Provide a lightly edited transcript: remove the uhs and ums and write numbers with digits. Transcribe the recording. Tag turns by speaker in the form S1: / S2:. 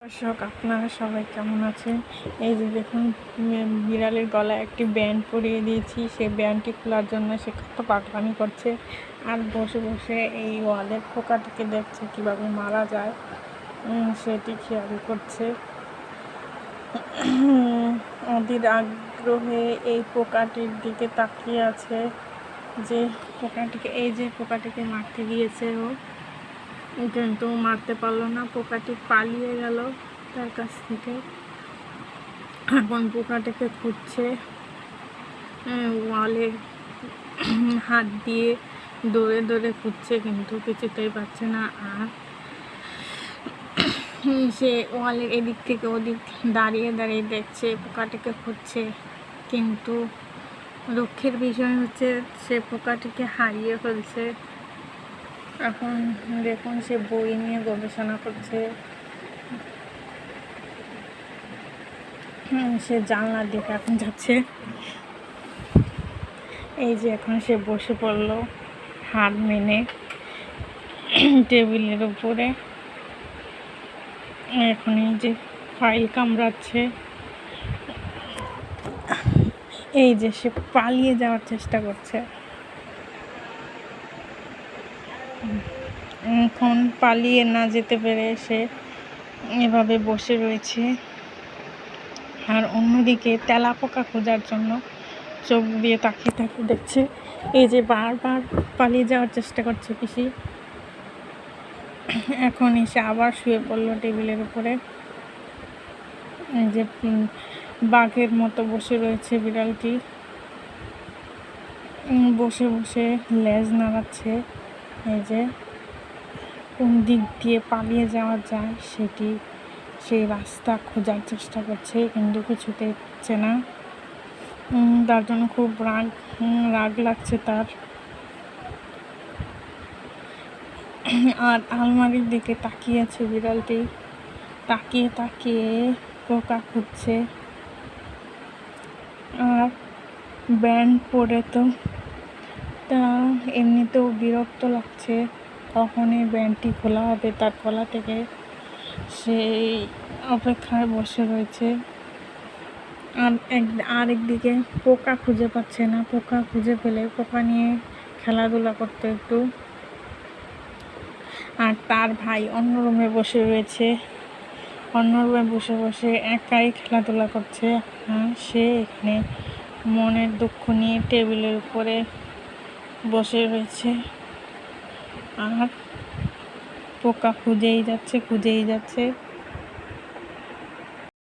S1: দর্শক, আপনারা সবাই কেমন আছেন? এই যে দেখুন, বিড়ালের গলায় একটি ব্যান্ড পরিয়ে দিয়েছি। সেই ব্যান্ডটি খোলার জন্য সে কত পাগলামি করছে, আর বসে বসে এই ওয়ালের পোকাটিকে দেখছে কিভাবে মারা যায়, সেটি খেয়াল করছে। অধীর আগ্রহে এই পোকাটির দিকে তাকিয়ে আছে, যে পোকাটিকে মারতে গিয়েছে ও, কিন্তু মারতে পারলো না। পোকাটি পালিয়ে গেল তার কাছ থেকে। এখন পোকাটিকে খুঁজছে, ওয়ালে হাত দিয়ে দৌড়ে দৌড়ে খুঁজছে, কিন্তু কিছুতেই পাচ্ছে না। আর সে ওয়ালের এদিক থেকে ওদিক দাঁড়িয়ে দাঁড়িয়ে দেখছে, পোকাটিকে খুঁজছে, কিন্তু দুঃখের বিষয় হচ্ছে সে পোকাটিকে হারিয়ে ফেলছে। এখন দেখুন, সে বই নিয়ে গবেষণা করছে। সে জানলার দিকে এখন যাচ্ছে। এই যে এখন সে বসে পড়লো হাত মেনে টেবিলের উপরে। এখন এই যে ফাইল কামড়াচ্ছে। এই যে সে পালিয়ে যাওয়ার চেষ্টা করছে। এখন পালিয়ে না যেতে পেরে সে এভাবে বসে রয়েছে। আর অন্যদিকে তেলাপোকা খোঁজার জন্য চোখ দিয়ে তাকিয়ে তাকিয়ে দেখছে। এই যে বারবার পালিয়ে যাওয়ার চেষ্টা করছে পিসি। এখন এসে আবার শুয়ে পড়লো টেবিলের উপরে। এই যে বাঘের মতো বসে রয়েছে বিড়ালটি, বসে বসে লেজ নাড়াচ্ছে। এই যে কোন দিক দিয়ে পালিয়ে যাওয়া যায় সেই রাস্তা খোঁজার চেষ্টা করছে, কিন্তু কিছুতেই পাচ্ছে না। তার জন্য খুব রাগ লাগছে তার। আর আলমারির দিকে তাকিয়ে আছে বিড়ালটি, তাকিয়ে তাকিয়ে পোকা খুঁজছে। আর ব্যান্ড পরে তো এমনিতেও বিরক্ত লাগছে, কখন এই ব্যান্ডটি খোলা হবে তার গলা থেকে, সেই অপেক্ষায় বসে রয়েছে। আর একদিকে পোকা খুঁজে পাচ্ছে না। পোকা খুঁজে পেলে পোকা নিয়ে খেলাধুলা করতে একটু। আর তার ভাই অন্য রুমে বসে রয়েছে, অন্য রুমে বসে বসে একাই খেলাধুলা করছে। আর সে এখানে মনের দুঃখ নিয়ে টেবিলের উপরে বসে রয়েছে, আর পোকা খুঁজেই যাচ্ছে।